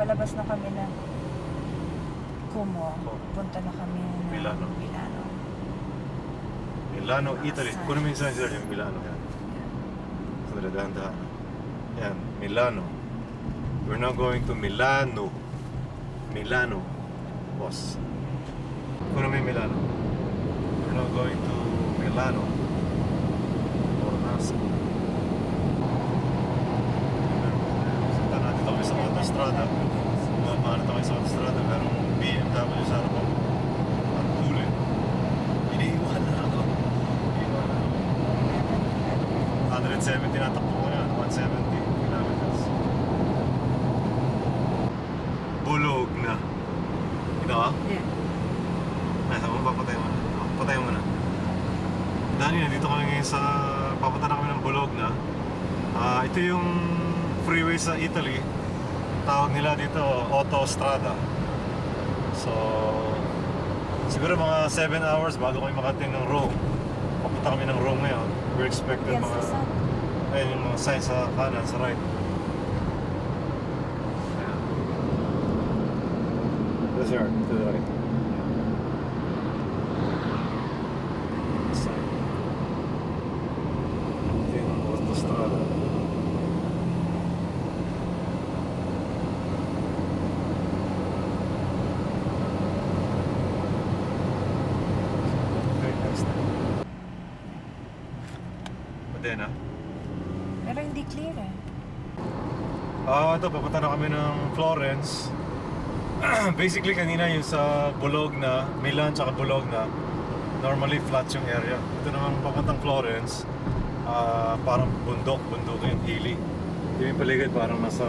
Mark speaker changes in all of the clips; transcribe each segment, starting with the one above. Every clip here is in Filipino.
Speaker 1: palabas na kami ng Como. Punta na kami ng
Speaker 2: Milano. Milano, Italy.
Speaker 1: Saan?
Speaker 2: Kunin mo yung sign, sir, yung Milano. Yan. Sandali, dahan-dahan. Yan, Milano. We're now going to Milano. Milano. Boss. Kunin mo yung Milano. We're now going to Milano. Ornasco. Punta natin kami sa autostrada. Maano tayo sa autostrada. Merong BMW sa harapan. Ang huli. Iniiwan na ako. Iniiwan na ako. 170 na takbo ko yan. 170 kilometers. Bulog na. Ito ah?
Speaker 1: Yeah.
Speaker 2: Nasa mo, papatay mo na. Papatay mo na. Dani, nandito kami ngayon sa... Papunta na kami ng Bulog na. Ito yung freeway sa Italy. Tawag nila dito, autostrada. So, siguro mga 7 hours bago kami makarating ng Rome. Papunta kami ng Rome ngayon. We're expected
Speaker 1: Yes,
Speaker 2: mga...
Speaker 1: the sun.
Speaker 2: Ayun yung mga signs sa kanan, sa right. Yes, sir. To the right. Sign. Ito yung autostrada. Okay, next. Modena.
Speaker 1: Pero hindi clear eh.
Speaker 2: Ito, papunta na kami ng Florence. Basically, kanina yung sa Bologna, Milan tsaka Bologna, normally flat yung area. Ito naman papuntang Florence, parang bundok yung hilly. Yung paligid parang nasa...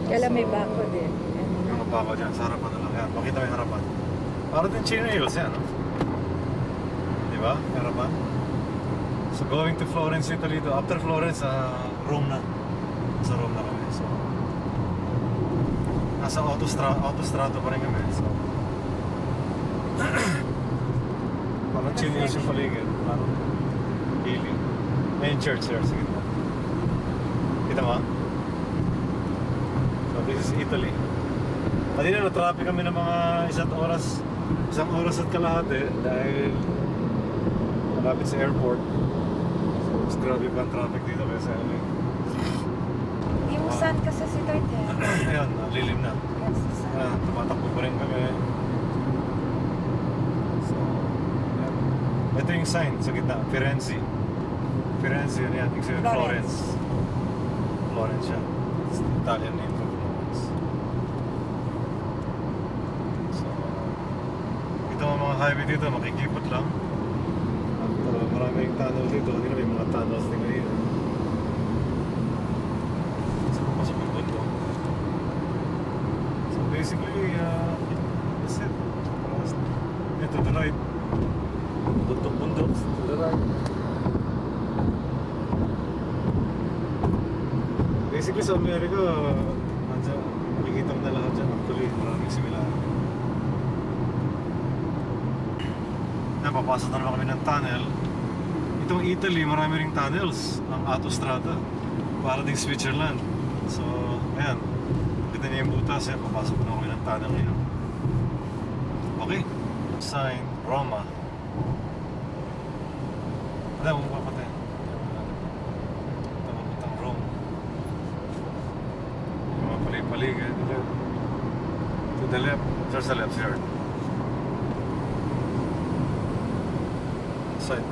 Speaker 1: Kaya may bako din.
Speaker 2: Mga bako dyan, sa harapan na lang. Yan, makita mo yung harapan. Parang din Chino Hills yan, no? Di ba? Harapan. So going to Florence, Italy to. After Florence, Rome na. Sa Rome na kami. So, nasa autostrada pa rin kami. So, parang Chino Hills yung paligid. Parang hilly. May church there. Sige na. Kita mo? So this is Italy. Kanina na-traffic kami ng mga isang oras at kalahati dahil malapit sa airport. So mas grabe pa ang traffic dito kaya sa LA.
Speaker 1: Yung sun kasi si Tart eh.
Speaker 2: Ayan, lilim na.
Speaker 1: Yes, the sun.
Speaker 2: Tumatakbo pa rin kami. So, ayan. Ito yung sign sa gitna, Firenze. Firenze, yun yan. Yung Florence. Florence siya. It's the Italian name for Florence. So, ito mga highway dito, makikipot lang. At maraming tunnel dito. Hindi na may mga tunnels din ngayon. So, papasok yung bundok. So, basically, that's it. Ito, to the right. Bundok, to the right. Basically sa Amerika, makikita mo na lahat dyan. Actually, maraming similar. Napapasok na naman kami ng tunnel. Itong Italy, marami ring tunnels. Ang autostrada. Para ding Switzerland. So, ayan. Kita niya yung butas. Ayan, papasok na kami ng tunnel ngayon. Okay. Sign, Roma. Wala mo papatay. Ito papuntang Rome. Yung mga palig-paligid. To the left. There's the left here. Side.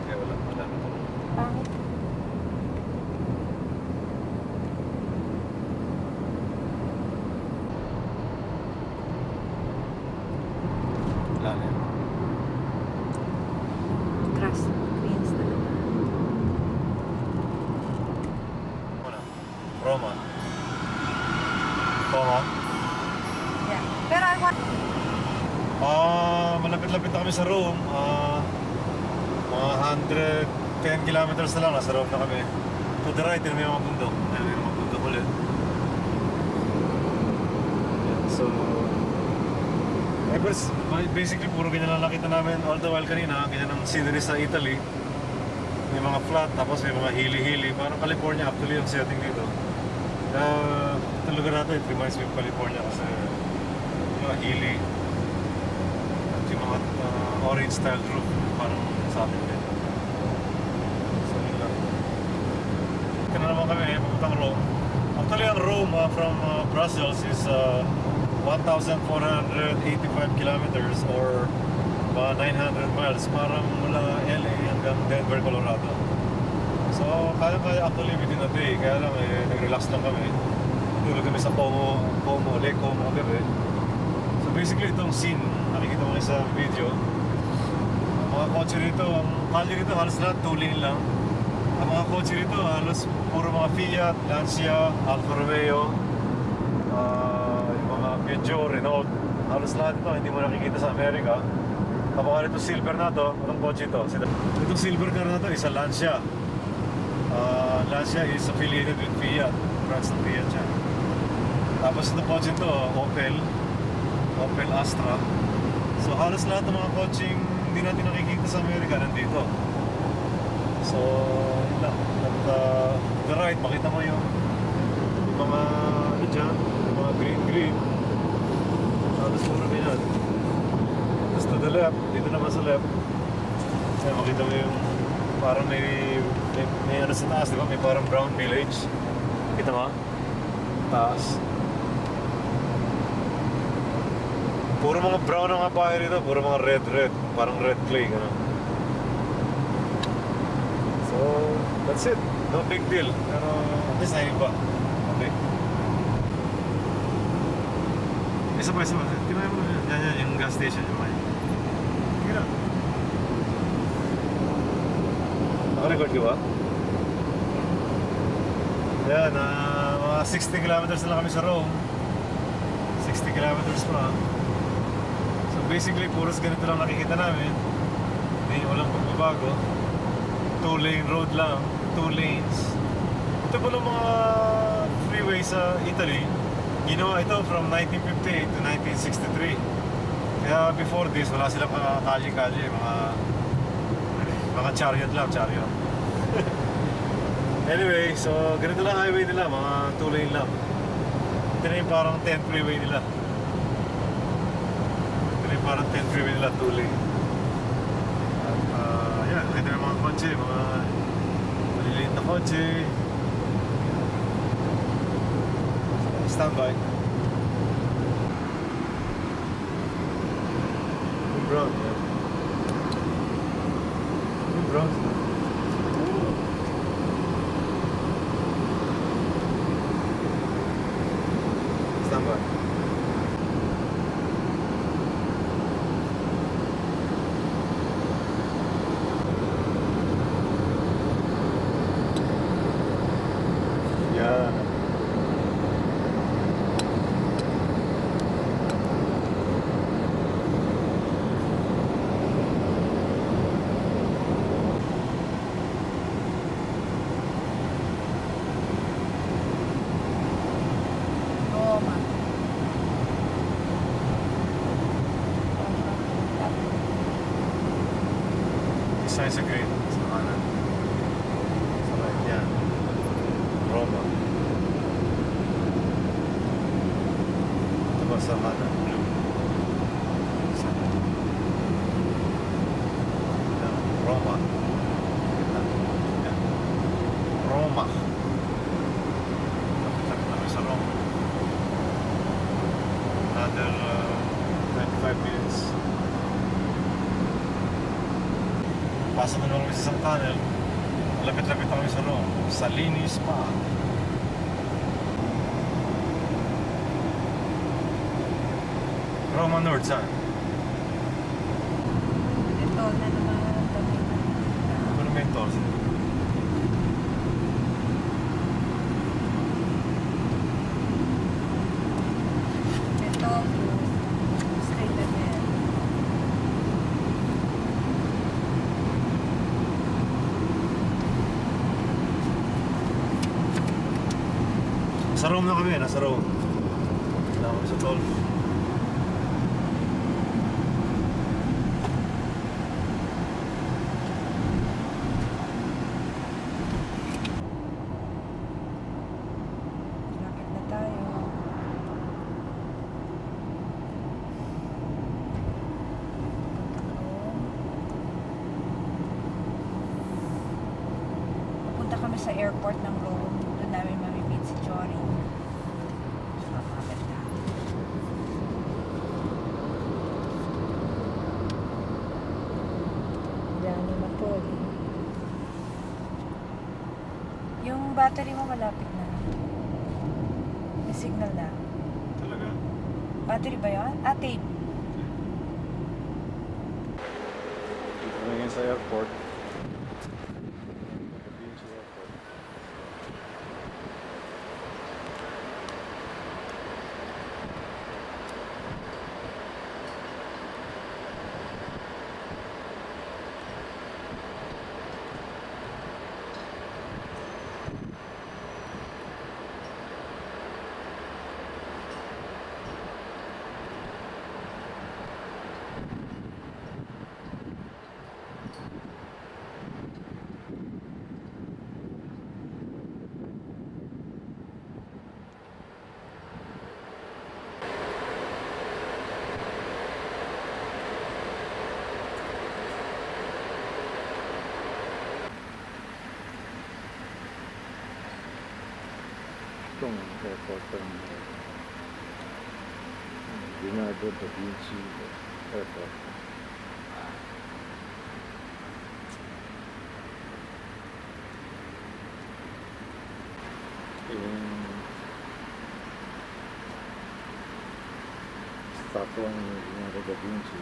Speaker 2: Okay, wala na ito.
Speaker 1: Pangit.
Speaker 2: Wala na yan.
Speaker 1: Grass. Greens talaga.
Speaker 2: Una. Roma. Roma.
Speaker 1: Yeah. Pero I want...
Speaker 2: Malapit-lapit na kami sa Rome. Mga 110 kilometers na lang. Nasa Rome na kami. To the right, yun may mga bundok. Ayun, may mga bundok ulit. Yan, so... basically, puro ganyan lang nakita namin all the while kanina. Ganyan ang scenery sa Italy. May mga flat, tapos may mga hilly-hilly. Parang California actually yung setting dito. Itong lugar natin, it reminds me of California kasi yung mga hilly at yung mga orange style roof, parang sa atin din. So yun lang. Ito na naman kami, papuntang Rome. Actually, ang Rome from Brussels is 1,485 kilometers or mga 900 miles. Parang mula LA hanggang Denver, Colorado. So, kaya actually within a day. Kaya lang, nag-relax lang kami. Tulog kami sa Lake Como kagabi. So basically, itong scene, nakikita mo sa video. Ang mga kotse rito, ang kalye rito, halos lahat 2 lane lang. Ang mga kotse rito, halos puro mga Fiat, Lancia, Alfa Romeo, yung mga Peugeot, Renault. Halos lahat ito, hindi mo nakikita sa Amerika. Kapag ito silver na to, itong kotse ito. Itong silver car na to, isa Lancia. Lancia is affiliated with Fiat. Branch ng Fiat siya. Tapos itong kotse ito, Opel Astra. So halos lahat ng mga kotseng hindi natin nakikita sa Amerika nandito. So, yun lang. At to the right, makita mo yung mga ano dyan, yung mga green. Halos puro ganyan. Tapos to the left, dito naman sa left, kaya makita mo yung parang may ano sa taas, di ba? May parang brown village. Kita mo? Taas. Puro mga brown ang mga bahay rito, puro mga red. Parang red clay, gano'n. So, that's it. No big deal. Pero, at least naiba. Okay. Isa pa. Tingnan mo. Yan, yung gas station. Yung may. Tingnan. Naka-record ka ba? Yan, mga 60 kilometers na lang kami sa Rome. 60 kilometers pa. So basically, puros ganito lang nakikita namin. Hindi walang pagbabago. 2-lane road lang, 2 lanes. Ito po ng mga freeway sa Italy. Ginawa ito from 1958 to 1963. Kaya before this, wala silang kalye-kalye, mga chariot. Anyway, so ganito lang highway nila, mga 2 lane lang. Ito na yung parang 10 freeway nila. 2 lane. Yan, ito yung mga kotse, mga maliliit na kotse. Standby. Yung brown, yan. Yung brown. Standby. Yan.
Speaker 1: Roma.
Speaker 2: Isa sa green, sa kanan. Sa right, yan. Roma. Ito ba sa kanan? Blue. Isa. Yan. Roma. Yan. Roma. Lapit namin sa Roma. Another 25 minutes. Pasok na naman kami sa isang tunnel. Lapit-lapit na kami sa Rome. Sa linis pa. Roma North, saan?
Speaker 1: Ito na naman ang tabi.
Speaker 2: Monumento.
Speaker 1: Ito, straight ahead.
Speaker 2: Sa Rome na kami, nasa Rome. Wala kami sa toll.
Speaker 1: sa airport ng Rome. Doon namin mamimit si Jory. Tsaka Pamela.
Speaker 3: Wala naman po.
Speaker 1: Yung battery mo malapit na. May signal na.
Speaker 2: Talaga.
Speaker 1: Battery ba yun? Ah, tape.
Speaker 2: Dito na ngayon sa airport. Sa airport. Itong airport terminal. Leonardo da Vinci Airport. Yung statue ng Leonardo da Vinci.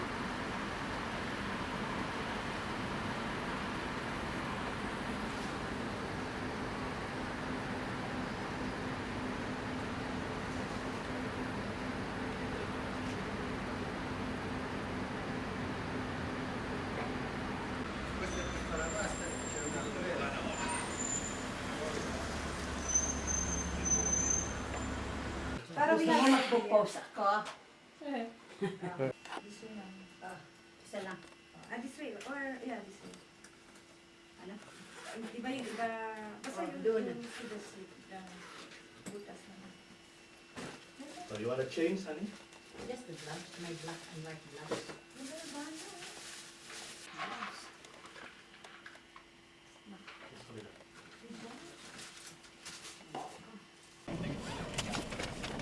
Speaker 3: Para
Speaker 4: Gusto mo magpo-post ako? Isa lang.
Speaker 3: This way, or yeah, this way.
Speaker 4: Ano?
Speaker 3: Iba yung iba, basta
Speaker 4: Oh,
Speaker 3: yung
Speaker 4: doon.
Speaker 3: yung to the sleep, butas na.
Speaker 2: So you wanna change, honey?
Speaker 4: Just the gloves, my black and white gloves.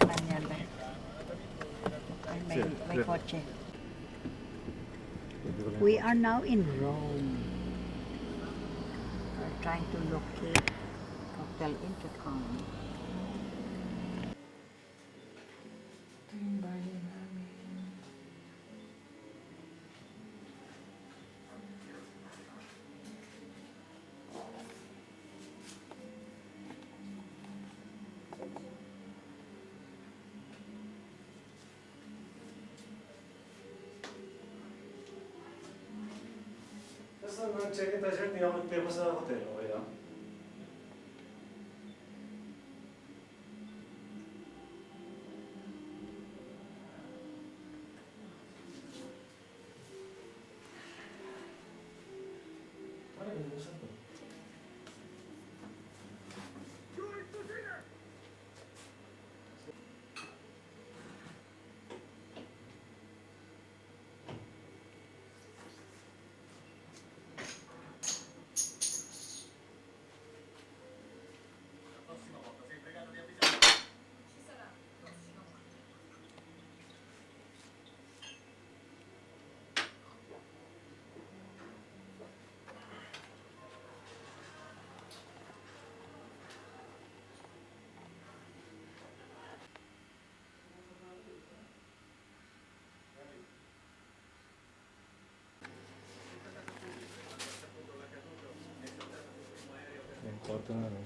Speaker 4: Manual ba? Ay, may kotse. We are now in Rome. We're trying to locate Hotel Intercom.
Speaker 1: Ito yung bahay namin.
Speaker 2: Basta nag-check-in tayo, sir. Hindi ako nagtema sa hotel. Okay lang? Ay, inuusan to. Yung kwarto na, no?